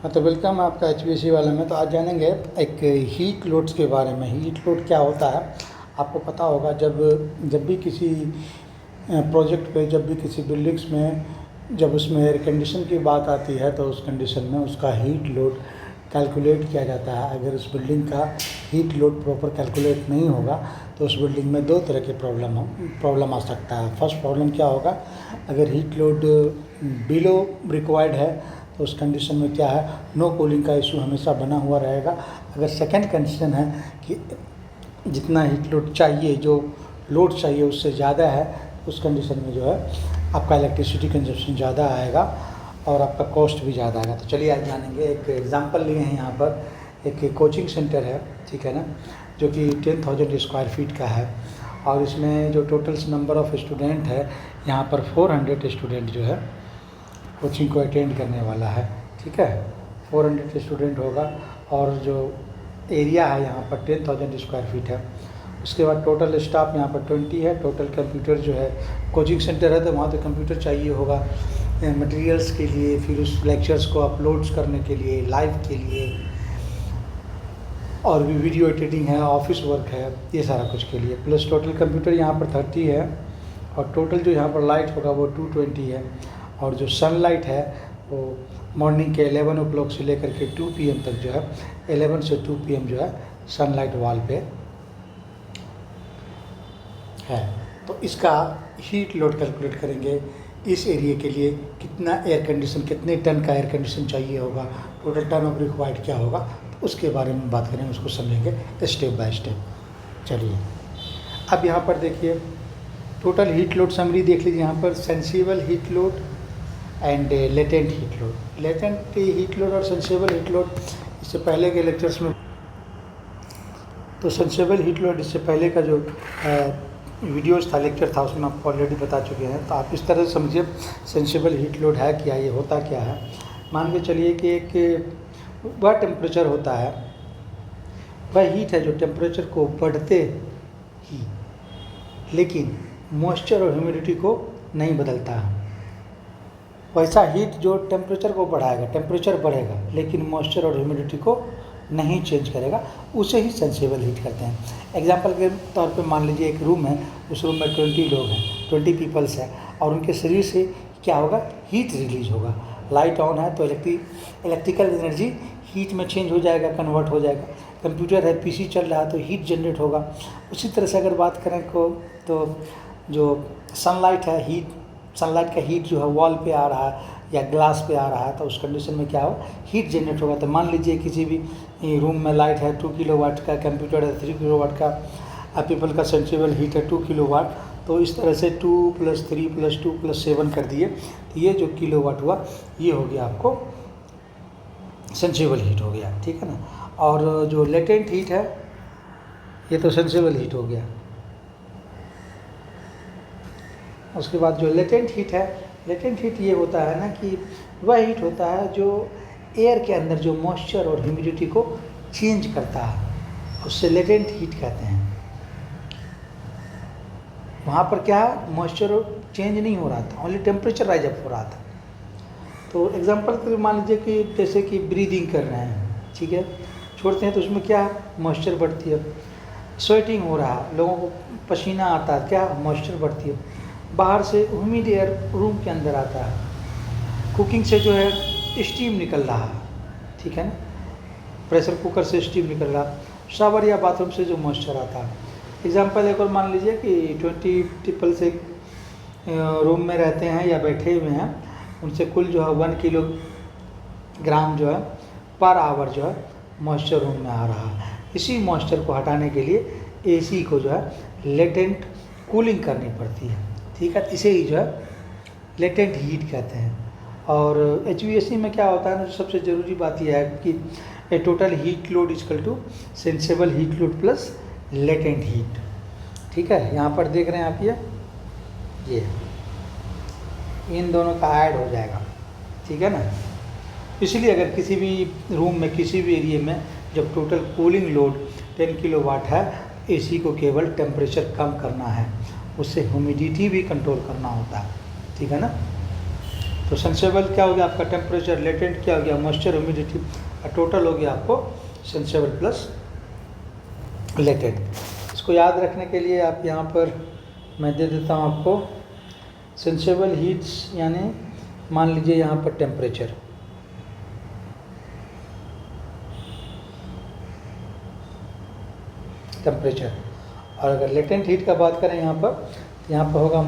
हाँ तो वेलकम आपका एचपीसी वाले में। तो आज जानेंगे एक हीट लोड्स के बारे में। हीट लोड क्या होता है आपको पता होगा। जब भी किसी प्रोजेक्ट पे, जब भी किसी बिल्डिंग्स में, जब उसमें एयर कंडीशन की बात आती है तो उस कंडीशन में उसका हीट लोड कैलकुलेट किया जाता है। अगर उस बिल्डिंग का हीट लोड प्रॉपर कैलकुलेट नहीं होगा तो उस बिल्डिंग में दो तरह के प्रॉब्लम आ सकता है। फर्स्ट प्रॉब्लम क्या होगा, अगर हीट लोड बिलो रिक्वायर्ड है तो उस कंडीशन में क्या है, नो कूलिंग का इशू हमेशा बना हुआ रहेगा। अगर सेकंड कंडीशन है कि जितना हीट लोड चाहिए, जो लोड चाहिए उससे ज़्यादा है, उस कंडीशन में जो है आपका इलेक्ट्रिसिटी कंजप्शन ज़्यादा आएगा और आपका कॉस्ट भी ज़्यादा आएगा। तो चलिए आज जानेंगे। एक एग्जांपल लिए हैं यहाँ पर, एक कोचिंग सेंटर है, ठीक है ना, जो कि 10,000 स्क्वायर फीट का है और इसमें जो टोटल नंबर ऑफ़ स्टूडेंट है यहाँ पर 400 स्टूडेंट जो है कोचिंग को अटेंड करने वाला है, ठीक है। 400 स्टूडेंट होगा और जो एरिया है यहाँ पर 10,000 स्क्वायर फीट है। उसके बाद टोटल स्टाफ यहाँ पर 20 है। टोटल कंप्यूटर जो है, कोचिंग सेंटर है तो वहाँ तो कंप्यूटर चाहिए होगा मटेरियल्स के लिए, फिर उस लेक्चर्स को अपलोड्स करने के लिए, लाइव के लिए, और भी वीडियो एडिटिंग है, ऑफिस वर्क है, ये सारा कुछ के लिए। प्लस टोटल कंप्यूटर यहाँ पर 30 है और टोटल जो यहाँ पर लाइट होगा वो 220 है। और जो सनलाइट है वो मॉर्निंग के 11 o'clock से लेकर के 2 PM तक जो है, 11 से 2 PM जो है सनलाइट वॉल पे है। तो इसका हीट लोड कैलकुलेट करेंगे। इस एरिया के लिए कितना एयर कंडीशन, कितने टन का एयर कंडीशन चाहिए होगा, टोटल टर्न ऑफ रिक्वायर्ड क्या होगा, तो उसके बारे में बात करेंगे, उसको समझेंगे स्टेप बाय स्टेप। चलिए अब यहाँ पर देखिए टोटल हीट लोड समरी देख लीजिए। यहाँ पर sensible heat load and latent heat load. Latent heat load और सेंसिबल हीट लोड इससे पहले के लेक्चर्स में, तो सेंसिबल हीट लोड इससे पहले का जो वीडियोस था, लेक्चर था, उसमें आपको ऑलरेडी बता चुके हैं। तो आप इस तरह से समझिए सेंसिबल हीट लोड है क्या, ये होता क्या है। मान के चलिए कि एक वह टेम्परेचर होता है, वह हीट है जो टेम्परेचर को बढ़ते ही, लेकिन मॉइस्चर और ह्यूमिडिटी को नहीं बदलता है। वैसा हीट जो टेम्परेचर को बढ़ाएगा, टेम्परेचर बढ़ेगा लेकिन मॉइस्चर और ह्यूमिडिटी को नहीं चेंज करेगा, उसे ही सेंसिबल हीट करते हैं। एग्जांपल के तौर पे मान लीजिए एक रूम है, उस रूम में 20 लोग हैं, 20 पीपल्स हैं और उनके शरीर से क्या होगा, हीट रिलीज होगा। लाइट ऑन है तो इलेक्ट्रिकल एनर्जी हीट में चेंज हो जाएगा, कन्वर्ट हो जाएगा। कंप्यूटर है, PC चल रहा है तो हीट जनरेट होगा। उसी तरह से अगर बात करें तो जो सनलाइट है, सनलाइट का हीट जो है वॉल पे आ रहा है या ग्लास पे आ रहा है तो उस कंडीशन में क्या हो, हीट जनरेट होगा। तो मान लीजिए किसी भी रूम में लाइट है 2 किलोवाट का, कंप्यूटर है 3 किलोवाट का, पीपल का सेंसिबल हीट है 2 किलोवाट। तो इस तरह से 2 + 3 + 2 + 7 कर दिए तो ये जो किलोवाट हुआ ये हो गया आपको सेंसिबल हीट हो गया, ठीक है ना। और जो लेटेंट हीट है ये तो सेंसिबल हीट हो गया। उसके बाद जो लेटेंट हीट है, लेटेंट हीट ये होता है ना कि वह हीट होता है जो एयर के अंदर जो मॉइस्चर और ह्यूमिडिटी को चेंज करता है, उससे लेटेंट हीट कहते हैं। वहाँ पर क्या मॉइस्चर चेंज नहीं हो रहा था, ओनली टेम्परेचर राइज अप हो रहा था। तो एग्जांपल के लिए मान लीजिए कि जैसे कि ब्रीदिंग कर रहे हैं, ठीक है, छोड़ते हैं तो उसमें क्या मॉइस्चर बढ़ती है। स्वेटिंग हो रहा है, लोगों को पसीना आता है, क्या मॉइस्चर बढ़ती है। बाहर से ह्यूमिड एयर रूम के अंदर आता है। कुकिंग से जो है स्टीम निकल रहा है, ठीक है ना, प्रेशर कुकर से स्टीम निकल रहा है। शावर या बाथरूम से जो मॉइस्चर आता है। एग्जांपल एक और मान लीजिए कि 20 पीपल से रूम में रहते हैं या बैठे हुए हैं, उनसे कुल जो है 1 किलोग्राम जो है पर आवर जो है मॉइस्चर रूम में आ रहा है। इसी मॉइस्चर को हटाने के लिए AC को जो है लेटेंट कूलिंग करनी पड़ती है, ठीक है। इसे ही जो है लेटेंट हीट कहते हैं। और HVAC में क्या होता है ना, सबसे ज़रूरी बात यह है कि total heat load equal to sensible heat load plus latent heat, ठीक है। यहाँ पर देख रहे हैं आप ये इन दोनों का ऐड हो जाएगा, ठीक है ना। इसलिए अगर किसी भी रूम में, किसी भी एरिया में जब टोटल कूलिंग लोड 10 किलोवाट है, AC को केवल टेम्परेचर कम करना है, उससे ह्यूमिडिटी भी कंट्रोल करना होता है, ठीक है ना। तो सेंसेबल क्या हो गया आपका टेम्परेचर, लेटेंट क्या हो गया मॉइस्चर ह्यूमिडिटी, और टोटल हो गया आपको सेंसेबल प्लस लेटेंट। इसको याद रखने के लिए आप यहाँ पर मैं दे देता हूँ आपको सेंसेबल हीट्स, यानी मान लीजिए यहाँ पर टेम्परेचर, और अगर लेटेंट हीट का बात करें यहाँ पर होगा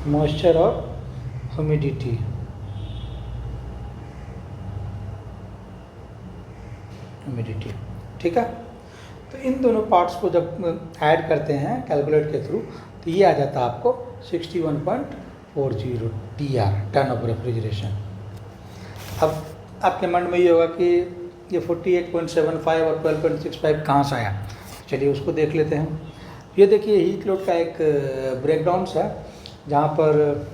मॉइस्चर और ह्यूमिडिटी। ठीक है, तो इन दोनों पार्ट्स को जब ऐड करते हैं कैलकुलेट के थ्रू तो ये आ जाता है आपको 61.40 TR, टन ऑफ रेफ्रिजरेशन। अब आपके मन में ये होगा कि ये 48.75 और 12.65 कहाँ से आया, चलिए उसको देख लेते हैं। ये देखिए हीट लोड का एक ब्रेकडाउन्स है, जहाँ पर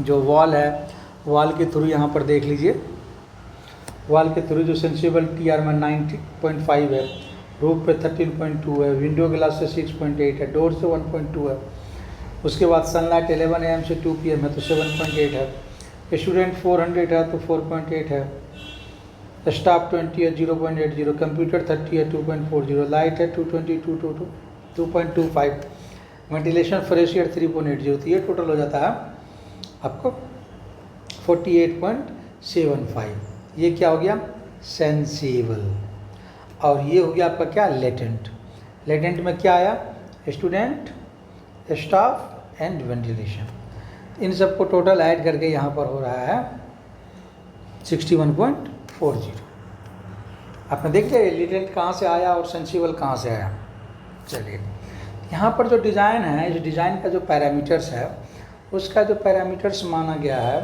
जो वॉल है, वॉल के थ्रू यहाँ पर देख लीजिए, वॉल के थ्रू जो सेंसिबल TR में 90.5 है, रूफ पे 13.2 है, विंडो ग्लास से 6.8 है, डोर से 1.2 है, उसके बाद सनलाइट 11 AM से 2 PM है तो 7.8 है, स्टूडेंट 400 है तो 4.8 है, स्टाफ 20 है 0.80, कंप्यूटर 30 है 2.40, लाइट है 225, वेंटिलेशन फ्रेश एयर 3.80, तो ये टोटल हो जाता है आपको 48.75। ये क्या हो गया सेंसिबल, और ये हो गया आपका क्या लेटेंट। लेटेंट में क्या आया स्टूडेंट, स्टाफ एंड वेंटिलेशन, इन सबको टोटल ऐड करके यहाँ पर हो रहा है 61.40। आपने देख लिया लेटेंट कहाँ से आया और सेंसिबल कहाँ से आया। चलिए यहाँ पर जो डिज़ाइन है, इस डिज़ाइन का जो पैरामीटर्स है, उसका जो पैरामीटर्स माना गया है,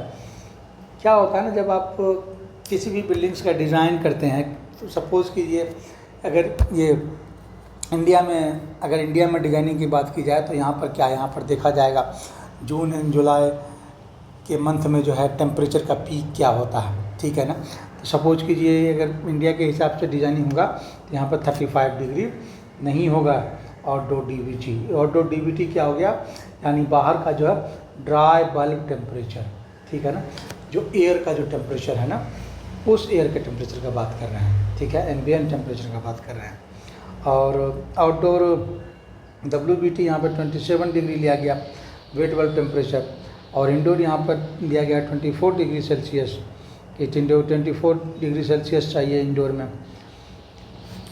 क्या होता है ना, जब आप किसी भी बिल्डिंग्स का डिज़ाइन करते हैं, तो सपोज़ कीजिए अगर ये इंडिया में डिज़ाइनिंग की बात की जाए तो यहाँ पर क्या, यहाँ पर देखा जाएगा जून एंड जुलाई के मंथ में जो है टेम्परेचर का पीक क्या होता है, ठीक है ना। तो सपोज कीजिए अगर इंडिया के हिसाब से डिज़ाइनिंग होगा तो यहाँ पर 35 डिग्री नहीं होगा आउटडोर DVT क्या हो गया, यानी बाहर का जो है ड्राई बल्ब टेम्परेचर, ठीक है ना, जो एयर का जो टेम्परेचर है ना, उस एयर के टेम्परेचर का बात कर रहे हैं, ठीक है, एम्बिएंट टेम्परेचर का बात कर रहे हैं। और आउटडोर WBT यहाँ पर 27 डिग्री लिया गया वेट बल्ब टेम्परेचर, और इंडोर यहाँ पर दिया गया 24 डिग्री सेल्सियस, कि 24 डिग्री सेल्सियस चाहिए इंडोर में।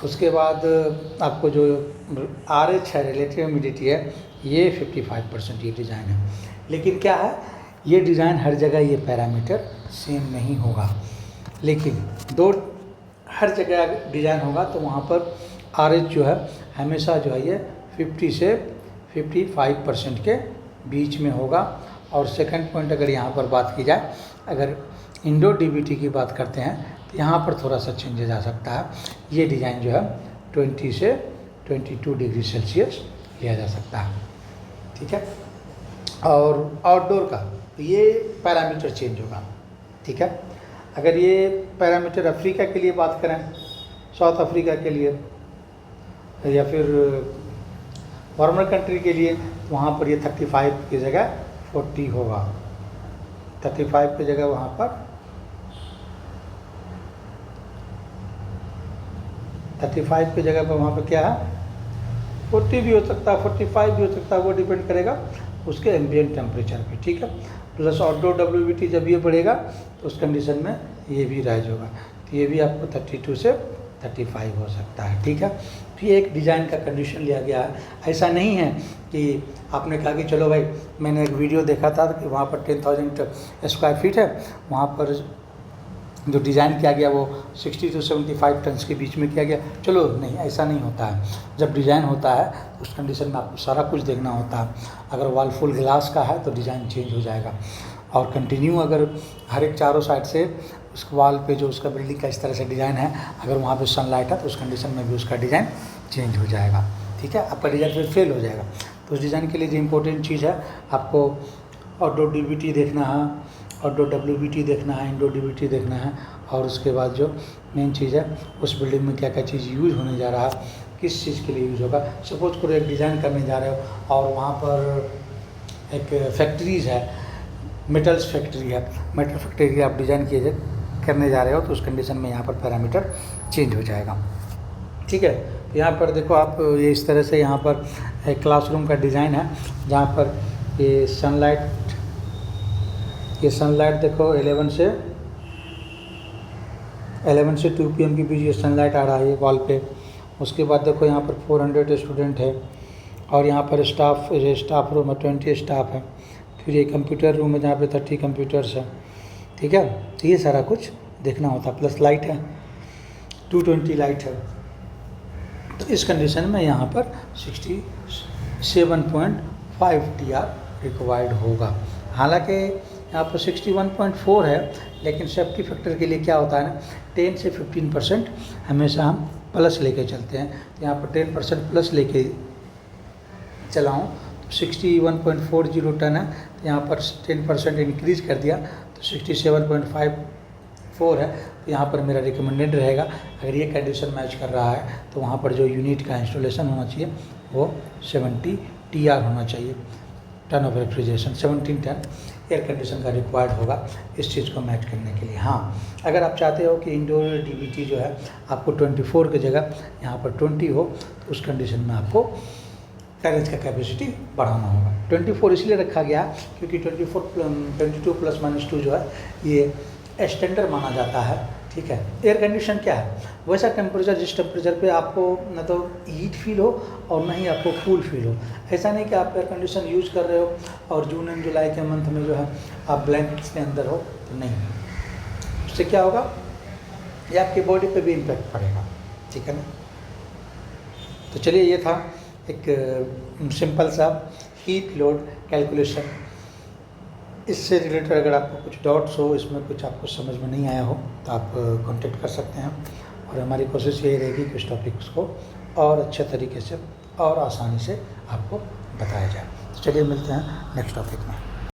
उसके बाद आपको जो RH है, रिलेटिव ह्यूमिडिटी है, ये 55% ये डिज़ाइन है। लेकिन क्या है, ये डिज़ाइन हर जगह ये पैरामीटर सेम नहीं होगा, लेकिन हर जगह डिज़ाइन होगा तो वहाँ पर RH जो है हमेशा जो है ये 50 से 55% के बीच में होगा। और सेकंड पॉइंट अगर यहाँ पर बात की जाए, अगर इंडोर DVT की बात करते हैं तो यहाँ पर थोड़ा सा चेंज आ सकता है, ये डिज़ाइन जो है 20 से 22 डिग्री सेल्सियस लिया जा सकता है, ठीक है। और आउटडोर का तो ये पैरामीटर चेंज होगा, ठीक है। अगर ये पैरामीटर अफ्रीका के लिए बात करें, साउथ अफ्रीका के लिए या फिर वार्मर कंट्री के लिए, तो वहाँ पर ये 35 की जगह 40 होगा, 35 की जगह वहाँ पर 35 की जगह पर वहाँ पर क्या है 40 भी हो सकता है, 45 भी हो सकता है, वो डिपेंड करेगा उसके एम्बिएंट टेम्परेचर पे, ठीक है। प्लस आउटडोर WBT जब ये बढ़ेगा तो उस कंडीशन में ये भी राइज होगा, तो ये भी आपको 32 से 35 हो सकता है, ठीक है। तो ये एक डिज़ाइन का कंडीशन लिया गया है। ऐसा नहीं है कि आपने कहा कि चलो भाई, मैंने एक वीडियो देखा था कि वहाँ पर 10,000 स्क्वायर फीट है, वहाँ पर जो डिज़ाइन किया गया वो 60 से 75 टन्स के बीच में किया गया, चलो नहीं, ऐसा नहीं होता है। जब डिज़ाइन होता है तो उस कंडीशन में आपको सारा कुछ देखना होता है। अगर वॉल फुल ग्लास का है तो डिज़ाइन चेंज हो जाएगा, और कंटिन्यू अगर हर एक चारों साइड से उस वॉल पे जो उसका बिल्डिंग का इस तरह से डिज़ाइन है, अगर वहाँ पे सनलाइट है तो उस कंडीशन में भी उसका डिज़ाइन चेंज हो जाएगा, ठीक है। आपका डिज़ाइन फिर फेल हो जाएगा। तो उस डिज़ाइन के लिए जो इम्पोर्टेंट चीज़ है, आपको आउटडोर DVT देखना है, आउटडोर WBT देखना है, इंडोर DVT देखना है, और उसके बाद जो मेन चीज़ है उस बिल्डिंग में क्या क्या चीज़ यूज़ होने जा रहा है, किस चीज़ के लिए यूज़ होगा। सपोज करो एक डिज़ाइन करने जा रहे हो और वहाँ पर एक फैक्ट्रीज़ है, मेटल्स फैक्ट्री है, मेटल फैक्ट्री आप डिज़ाइन करने जा रहे हो तो उस कंडीशन में यहाँ पर पैरामीटर चेंज हो जाएगा। ठीक है, तो यहाँ पर देखो आप, ये इस तरह से यहाँ पर एक क्लासरूम का डिज़ाइन है जहाँ पर ये सनलाइट देखो 11 से 2 PM के बीच ये सनलाइट आ रहा है वॉल पे। उसके बाद देखो यहाँ पर 400 स्टूडेंट है और यहाँ पर स्टाफ रूम है, 20 स्टाफ है। फिर ये कंप्यूटर रूम है जहाँ पे 30 कंप्यूटर्स है। ठीक है, तो ये सारा कुछ देखना होता है। प्लस लाइट है, 220 लाइट है। तो इस कंडीशन में यहाँ पर 67.5 TR रिक्वायर्ड होगा। हालांकि यहाँ पर 61.4 है, लेकिन सेफ्टी फैक्टर के लिए क्या होता है ना, 10 से 15% हमेशा हम प्लस लेके चलते हैं। तो यहाँ पर 10% प्लस लेके चलाऊँ तो 61.40 टन है, तो यहाँ पर 10% इंक्रीज़ कर दिया तो 67.54 है। तो यहाँ पर मेरा रिकमेंडेड रहेगा, अगर ये कंडीशन मैच कर रहा है तो वहाँ पर जो यूनिट का इंस्टॉलेशन होना चाहिए वो 70 TR होना चाहिए, ton of refrigeration. 17 ton air condition का रिक्वायर्ड होगा इस चीज़ को मैच करने के लिए। हाँ, अगर आप चाहते हो कि इंडोर DVT जो है आपको 24 की जगह यहाँ पर 20 हो, तो उस कंडीशन में आपको कैरेज का कैपेसिटी बढ़ाना होगा। 24 इसलिए रखा गया क्योंकि 22+-2 जो है ये स्टैंडर्ड माना जाता है। ठीक है, एयर कंडीशन क्या है, वैसा टेम्परेचर जिस टेम्परेचर पे आपको न तो हीट फील हो और न ही आपको कूल फील हो। ऐसा नहीं कि आप एयर कंडीशन यूज़ कर रहे हो और जून एंड जुलाई के मंथ में जो है आप ब्लैंकेट्स के अंदर हो, तो नहीं। उससे क्या होगा, ये आपकी बॉडी पे भी इम्पैक्ट पड़ेगा। ठीक है ना। तो चलिए, ये था एक सिंपल सा हीट लोड कैलकुलेशन। इससे रिलेटेड अगर आपको कुछ डाउट्स हो, इसमें कुछ आपको समझ में नहीं आया हो, तो आप कांटेक्ट कर सकते हैं। और हमारी कोशिश यही रहेगी कि इस टॉपिक्स को और अच्छे तरीके से और आसानी से आपको बताया जाए। तो चलिए, मिलते हैं नेक्स्ट टॉपिक में।